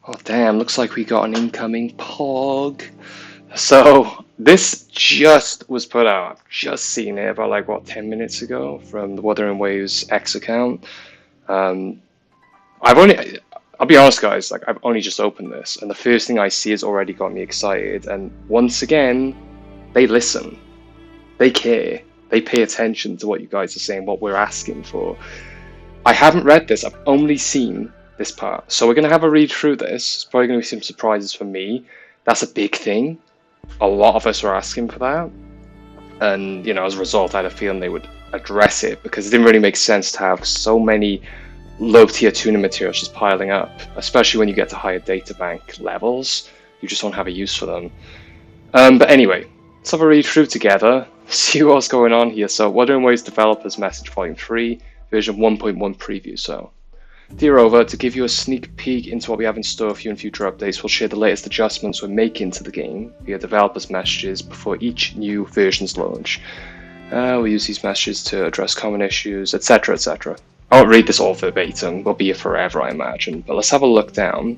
Oh damn, looks like we got an incoming pog. So this just was put out. I've just seen it about like what 10 minutes ago from the Wuthering Waves X account. Um, I've only, I'll be honest, guys. Like I've only just opened this, and the first thing I see has already got me excited. And once again, they listen, they care, they pay attention to what you guys are saying, what we're asking for. I haven't read this. I've only seen this part, so we're gonna have a read through this. It's probably gonna be some surprises for me. That's a big thing. A lot of us were asking for that, and you know, as a result, I had a feeling they would address it because it didn't really make sense to have so many low-tier tuna materials just piling up, especially when you get to higher databank levels. You just don't have a use for them. But anyway, let's have a read through together, see what's going on here. So, Wuthering Waves Developers Message Volume 3, version 1.1 preview. So, dear Over, to give you a sneak peek into what we have in store for you in future updates, we'll share the latest adjustments we're making to the game via developers' messages before each new version's launch. We'll use these messages to address common issues, etc., etc. I won't read this all verbatim, we'll be here forever, I imagine, but let's have a look down.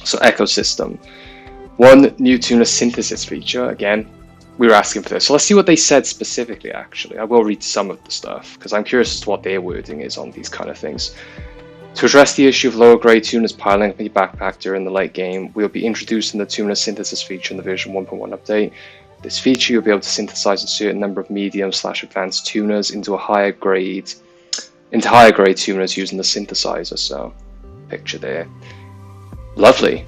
So, ecosystem. One new tuna synthesis feature, again, we were asking for this. So let's see what they said specifically, actually. I will read some of the stuff, because I'm curious as to what their wording is on these kind of things. To address the issue of lower grade tunas piling up in your backpack during the late game, we'll be introducing the tuna synthesis feature in the version 1.1 update. This feature, you'll be able to synthesize a certain number of medium/advanced tunas into higher grade tunas using the synthesizer. So, picture there. Lovely.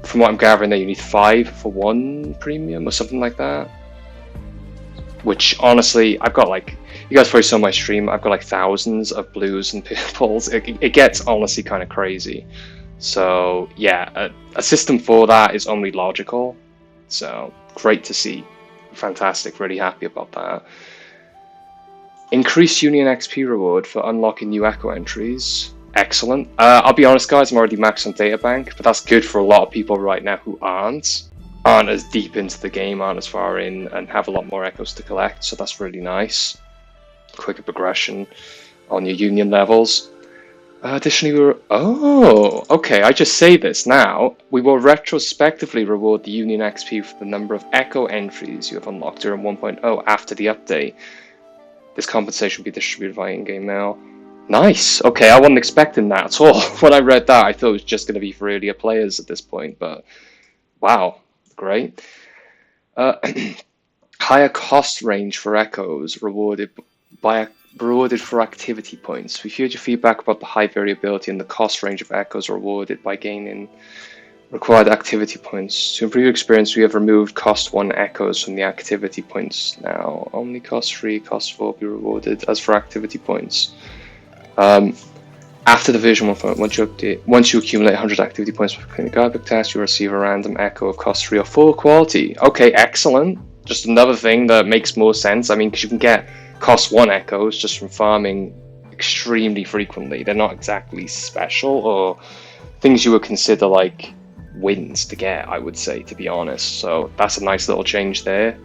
From what I'm gathering, there you need 5 for 1 premium or something like that. Which honestly, I've got like, you guys probably saw my stream, I've got like thousands of blues and purples. It gets honestly kind of crazy. So yeah, a system for that is only logical. So great to see. Fantastic, really happy about that. Increased Union XP reward for unlocking new Echo entries. Excellent. I'll be honest, guys, I'm already maxed on databank, but that's good for a lot of people right now who aren't as deep into the game, aren't as far in, and have a lot more echoes to collect, so that's really nice. Quicker progression on your union levels. Additionally, okay, I just say this now. We will retrospectively reward the Union XP for the number of Echo entries you have unlocked during 1.0 after the update. This compensation will be distributed via in-game mail. Nice. Okay, I wasn't expecting that at all. When I read that, I thought it was just going to be for earlier players at this point, but wow, great. Higher cost range for echoes rewarded for activity points. We've heard your feedback about the high variability and the cost range of echoes rewarded by gaining required activity points. To improve your experience, we have removed cost 1 echoes from the activity points now. Only cost 3, cost 4 will be rewarded as for activity points. After the version 1.1, once you accumulate 100 activity points for completing the guidebook task, you'll receive a random echo of cost 3 or 4 quality. Okay, excellent. Just another thing that makes more sense. I mean, because you can get cost 1 echoes just from farming extremely frequently. They're not exactly special or things you would consider like wins to get, I would say, to be honest. So that's a nice little change there.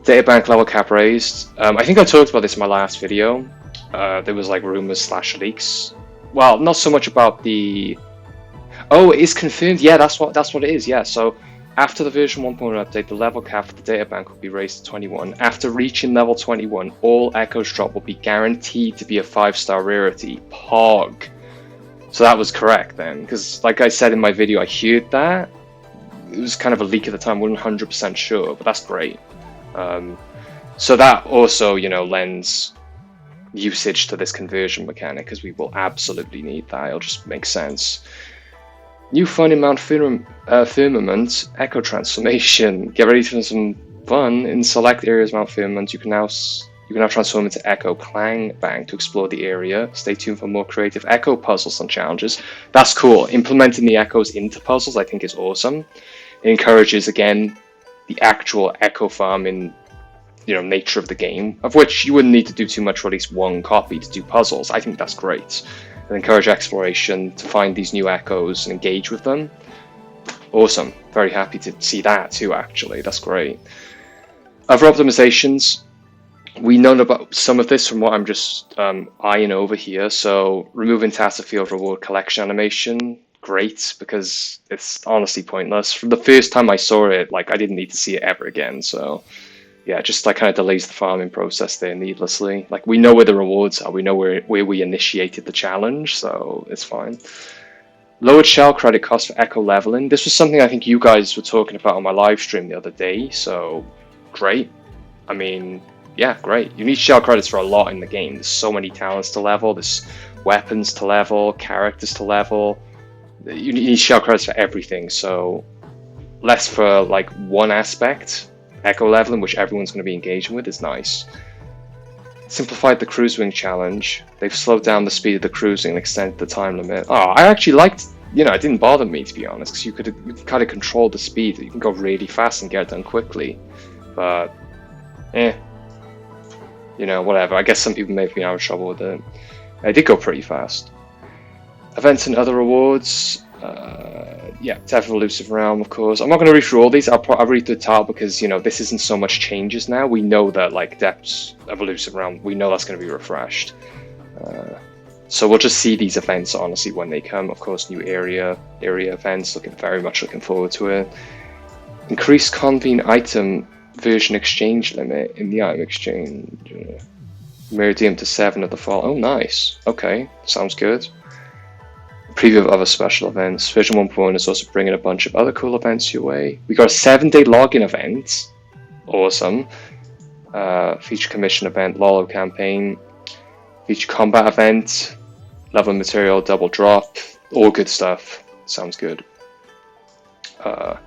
Databank level cap raised. I think I talked about this in my last video. There was like rumors / leaks. Well, not so much about the. Oh, it is confirmed. Yeah, that's what it is. Yeah, so after the version 1.1 update, the level cap for the databank will be raised to 21. After reaching level 21, all echoes drop will be guaranteed to be a 5-star rarity. Pog. So that was correct then, because like I said in my video, I heard that. It was kind of a leak at the time, wasn't 100% sure, but that's great. So that also, you know, lends usage to this conversion mechanic, because we will absolutely need that. It'll just make sense. New fun in Mount Firmament, Echo Transformation. Get ready for some fun. In select areas of Mount Firmament, you can now transform into Echo Clang Bang to explore the area. Stay tuned for more creative Echo puzzles and challenges. That's cool. Implementing the Echoes into puzzles, I think, is awesome. It encourages, again, the actual Echo farming, you know, nature of the game, of which you wouldn't need to do too much for at least one copy to do puzzles. I think that's great. And encourage exploration to find these new echoes and engage with them. Awesome. Very happy to see that too, actually. That's great. Other optimizations. We know about some of this from what I'm just eyeing over here. So removing Tacit Field reward collection animation, great, because it's honestly pointless. From the first time I saw it, like I didn't need to see it ever again. So yeah, just like kind of delays the farming process there needlessly. Like we know where the rewards are, we know where we initiated the challenge, so it's fine. Lowered shell credit cost for echo leveling. This was something I think you guys were talking about on my live stream the other day, so great. I mean, yeah, great. You need shell credits for a lot in the game. There's so many talents to level, there's weapons to level, characters to level. You need shell credits for everything, so less for like one aspect. Echo leveling, which everyone's going to be engaging with, is nice. Simplified the cruise wing challenge. They've slowed down the speed of the cruising and extended the time limit. Oh, I actually liked, it didn't bother me to be honest, because you could kind of control the speed. You can go really fast and get it done quickly. But, whatever. I guess some people may be out of trouble with it. I did go pretty fast. Events and other rewards. Yeah, Death of Elusive Realm, of course. I'm not going to read through all these. I'll read the title because, this isn't so much changes now. We know that, like, Depths of Elusive Realm, we know that's going to be refreshed. So we'll just see these events, honestly, when they come. Of course, new area events. Very much looking forward to it. Increased convene item version exchange limit in the item exchange. Meridium to 7 of the fall. Oh, nice. Okay, sounds good. Preview of other special events. Version 1.1 is also bringing a bunch of other cool events your way. We got a 7-day login event. Awesome. Feature commission event, Lolo campaign. Feature combat event. Level material, double drop. All good stuff. Sounds good. Oh,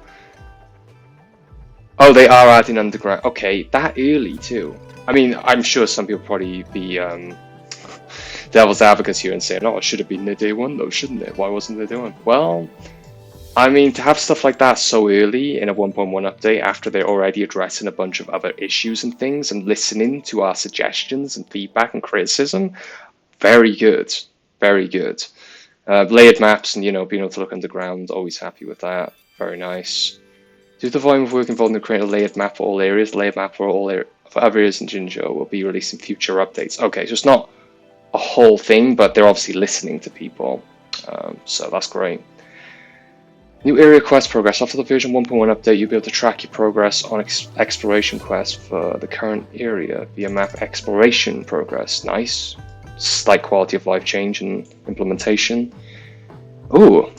they are adding underground. Okay, that early too. I mean, I'm sure some people probably be devil's advocates here and saying, oh, it should have been there day one though, shouldn't it? Why wasn't there day one? Well, I mean, to have stuff like that so early in a 1.1 update after they're already addressing a bunch of other issues and things and listening to our suggestions and feedback and criticism, very good. Very good. Layered maps and, being able to look underground, always happy with that. Very nice. Due to the volume of work involved in creating a layered map for all areas, the layered map for all areas in Jinjo will be released in future updates. Okay, so it's not a whole thing, but they're obviously listening to people, so that's great. New area quest progress. After the version 1.1 update, you'll be able to track your progress on exploration quests for the current area via map exploration progress. Nice. Slight quality of life change and implementation. Ooh,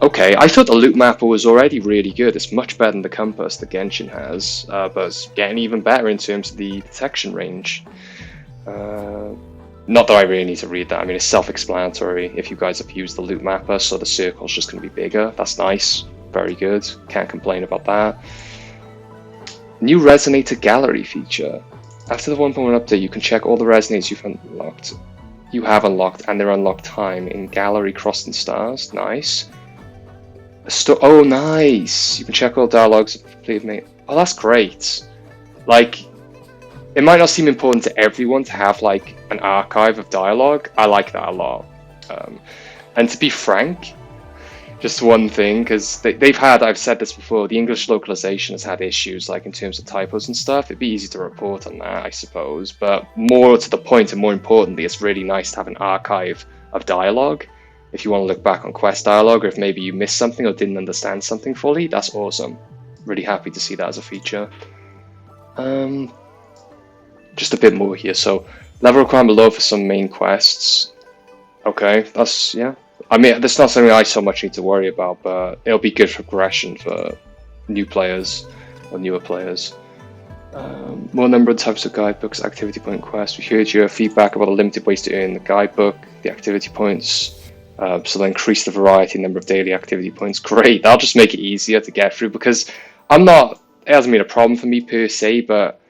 okay. I thought the loot mapper was already really good. It's much better than the compass that Genshin has, but it's getting even better in terms of the detection range. Not that I really need to read that. I mean, it's self-explanatory if you guys have used the loot mapper, so the circle's just going to be bigger. That's nice. Very good. Can't complain about that. New Resonator Gallery feature. After the 1.1 update, you can check all the resonators you have unlocked and their unlocked time in Gallery Crossed in Stars. Nice. Oh, nice. You can check all dialogues of completed mate. Oh, that's great. Like, it might not seem important to everyone to have like an archive of dialogue. I like that a lot. And to be frank, just one thing, because I've said this before, the English localization has had issues like in terms of typos and stuff. It'd be easy to report on that, I suppose. But more to the point and more importantly, it's really nice to have an archive of dialogue. If you want to look back on quest dialogue, or if maybe you missed something or didn't understand something fully, that's awesome. Really happy to see that as a feature. Just a bit more here. So, level requirement below for some main quests. Okay, that's, yeah. I mean, that's not something I so much need to worry about, but it'll be good for progression for new players or newer players. More number of types of guidebooks, activity point quests. We heard your feedback about the limited ways to earn the guidebook, the activity points. So they increase the variety and number of daily activity points. Great, that'll just make it easier to get through because it hasn't been a problem for me per se, but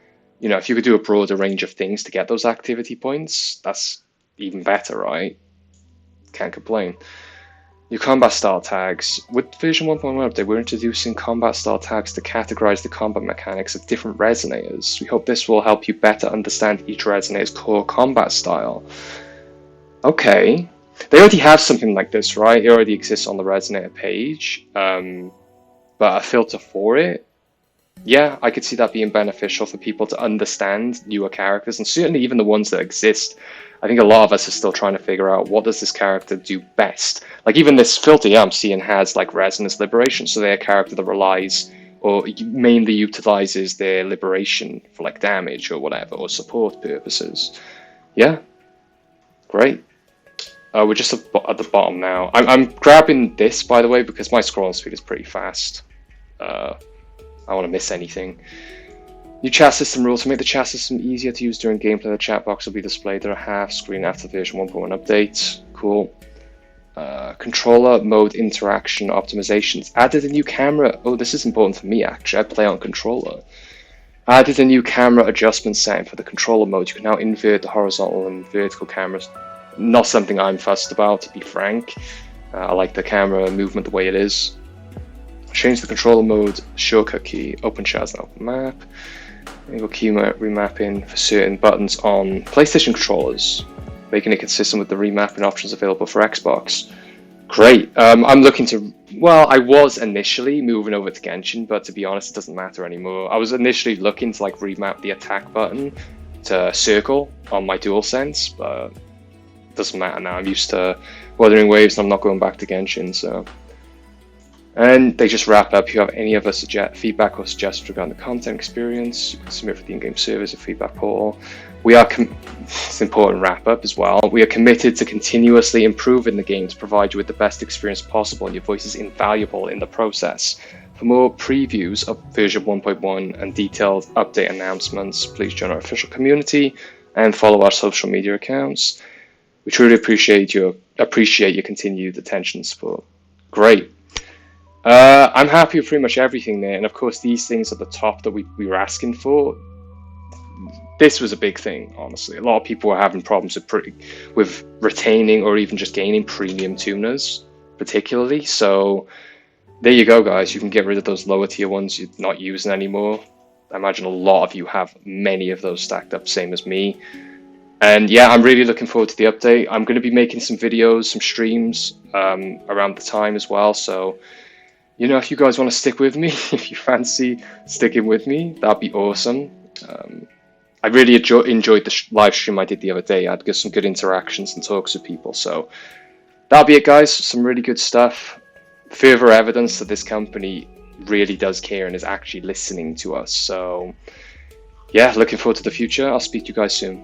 if you could do a broader range of things to get those activity points, that's even better, right? Can't complain. New combat style tags. With version 1.1 update, we're introducing combat style tags to categorize the combat mechanics of different resonators. We hope this will help you better understand each resonator's core combat style. Okay. They already have something like this, right? It already exists on the resonator page, but a filter for it yeah, I could see that being beneficial for people to understand newer characters, and certainly even the ones that exist. I think a lot of us are still trying to figure out what does this character do best. Like even this filter I'm seeing has like resonance liberation, so they're a character that relies or mainly utilizes their liberation for like damage or whatever, or support purposes. Yeah, great. We're just at the bottom now. I'm grabbing this, by the way, because my scrolling speed is pretty fast. I don't want to miss anything. New chat system rules. To make the chat system easier to use during gameplay, the chat box will be displayed at a half screen after the version 1.1 update. Cool. Controller mode interaction optimizations. Added a new camera. Oh, this is important for me, actually. I play on controller. Added a new camera adjustment setting for the controller mode. You can now invert the horizontal and vertical cameras. Not something I'm fussed about, to be frank. I like the camera movement the way it is. Change the controller mode shortcut key. Open chat as an open map. Enable key remapping for certain buttons on PlayStation controllers, making it consistent with the remapping options available for Xbox. Great. I'm looking to. Well, I was initially moving over to Genshin, but to be honest, it doesn't matter anymore. I was initially looking to like remap the attack button to circle on my DualSense, but it doesn't matter now. I'm used to Wuthering Waves, and I'm not going back to Genshin, so. And they just wrap up. If you have any other feedback or suggestions regarding the content experience, you can submit for the in-game service or feedback portal. We are, it's an important wrap up as well. We are committed to continuously improving the game to provide you with the best experience possible, and your voice is invaluable in the process. For more previews of version 1.1 and detailed update announcements, please join our official community and follow our social media accounts. We truly appreciate your continued attention and support. Great. I'm happy with pretty much everything there, and of course these things at the top that we were asking for. This was a big thing, honestly. A lot of people were having problems with retaining or even just gaining premium tuners, particularly. So there you go, guys. You can get rid of those lower tier ones you're not using anymore. I imagine a lot of you have many of those stacked up, same as me. And yeah, I'm really looking forward to the update. I'm going to be making some videos, some streams around the time as well. So, you know, if you guys want to stick with me, if you fancy sticking with me, that'd be awesome. I really enjoyed the live stream I did the other day. I had some good interactions and talks with people. So that'll be it, guys. Some really good stuff. Further evidence that this company really does care and is actually listening to us. So yeah, looking forward to the future. I'll speak to you guys soon.